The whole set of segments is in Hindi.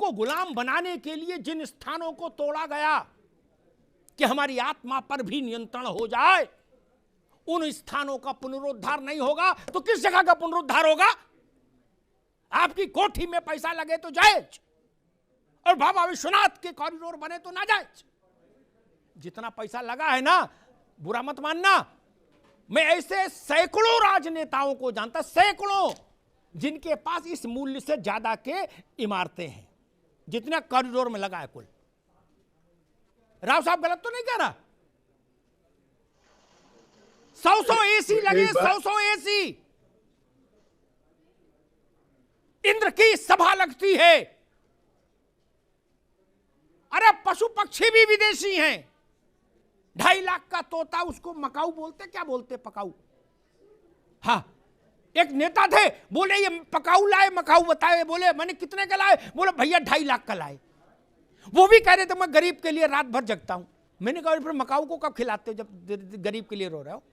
हमको गुलाम बनाने के लिए जिन स्थानों को तोड़ा गया कि हमारी आत्मा पर भी नियंत्रण हो जाए, उन स्थानों का पुनरुद्धार नहीं होगा तो किस जगह का पुनरुद्धार होगा? आपकी कोठी में पैसा लगे तो जायज, और बाबा विश्वनाथ के कॉरिडोर बने तो नाजायज। जितना पैसा लगा है ना, बुरा मत मानना, मैं ऐसे सैकड़ों राजनेताओं को जानता, सैकड़ों, जिनके पास इस मूल्य से ज्यादा के इमारतें हैं जितना कॉरिडोर में लगा है कुल। राव साहब गलत तो नहीं कह रहा? 100 एसी लगे, 100 एसी। इंद्र की सभा लगती है। अरे पशु पक्षी भी विदेशी हैं। 2.5 लाख का तोता, उसको मकाऊ बोलते, क्या बोलते? पकाऊ। हाँ, एक नेता थे, बोले ये पकाऊ लाए, मकाऊ बताए। बोले मैंने कितने का लाए? बोले भैया 2.5 लाख का लाए। वो भी कह रहे थे मैं गरीब के लिए रात भर जगता हूं। मैंने कहा फिर मकाऊ को कब खिलाते हो जब गरीब के लिए रो रहे हो?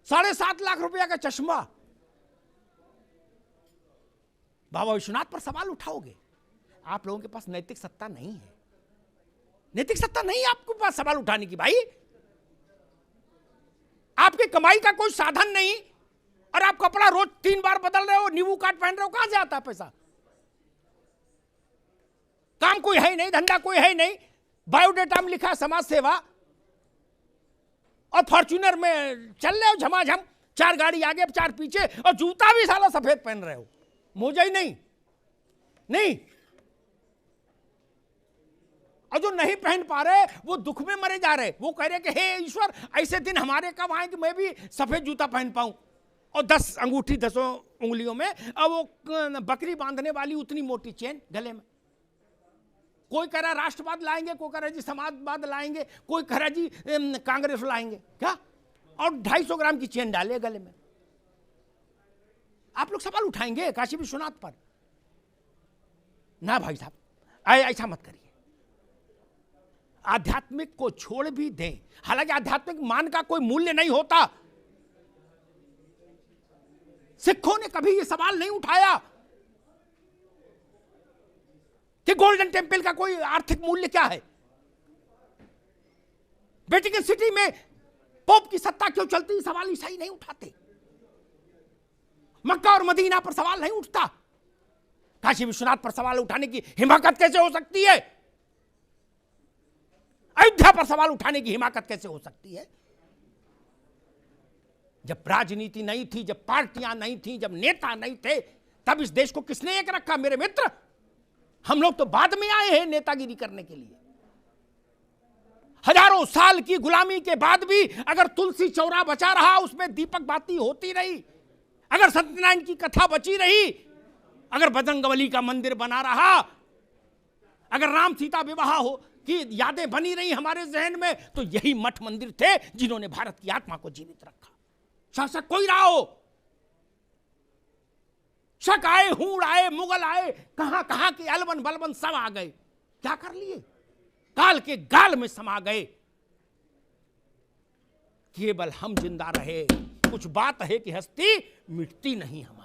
7.5 लाख रुपया का चश्मा। बाबा विश्वनाथ पर सवाल उठाओगे? आप लोगों के पास नैतिक सत्ता नहीं है। नैतिक सत्ता नहीं है आपके पास सवाल उठाने की। भाई, आपकी कमाई का कोई साधन नहीं, और आप कपड़ा रोज 3 बार बदल रहे हो, नींबू काट पहन रहे हो, कहां से आता है पैसा? काम कोई है नहीं, धंधा कोई है नहीं, बायोडेटा में लिखा समाज सेवा, और फॉर्च्यूनर में चल रहे हो झमाझम, 4 गाड़ी आगे 4 पीछे, और जूता भी साला सफेद पहन रहे हो, मोजा ही नहीं। और जो नहीं पहन पा रहे वो दुख में मरे जा रहे। वो कह रहे कि हे ईश्वर, ऐसे दिन हमारे कब आए कि मैं भी सफेद जूता पहन पाऊं, और 10 अंगूठी 10 उंगलियों में, और वो बकरी बांधने वाली उतनी मोटी चेन गले में। कोई कह रहा राष्ट्रवाद लाएंगे, कोई कह रहा जी समाजवाद लाएंगे, कोई कह रहा जी कांग्रेस लाएंगे, क्या? और 250 ग्राम की चेन डाले गले में। आप लोग सवाल उठाएंगे काशी विश्वनाथ पर? ना भाई साहब, ऐसा मत करिए। आध्यात्मिक को छोड़ भी दें, हालांकि आध्यात्मिक मान का कोई मूल्य नहीं होता। सिखों ने कभी यह सवाल नहीं उठाया कि गोल्डन टेम्पल का कोई आर्थिक मूल्य क्या है। वेटिकन सिटी में पोप की सत्ता क्यों चलती, सवाल ईसाई नहीं उठाते। मक्का और मदीना पर सवाल नहीं उठता। काशी विश्वनाथ पर सवाल उठाने की हिमाकत कैसे हो सकती है? अयोध्या पर सवाल उठाने की हिमाकत कैसे हो सकती है? जब राजनीति नहीं थी, जब पार्टियां नहीं थी, जब नेता नहीं थे, तब इस देश को किसने एक रखा मेरे मित्र? हम लोग तो बाद में आए हैं नेतागिरी करने के लिए। हजारों साल की गुलामी के बाद भी अगर तुलसी चौरा बचा रहा, उसमें दीपक बाती होती रही, अगर सत्यनारायण की कथा बची रही, अगर बजरंगबली का मंदिर बना रहा, अगर राम सीता विवाह हो की यादें बनी रही हमारे जहन में, तो यही मठ मंदिर थे जिन्होंने भारत की आत्मा को जीवित रखा। शासक कोई रहा हो, शक आए, हूड़ आए, मुगल आए, कहां कहां के अलवन बलवन सब आ गए, क्या कर लिए? काल के गाल में समा गए। केवल हम जिंदा रहे। कुछ बात है कि हस्ती मिटती नहीं हम।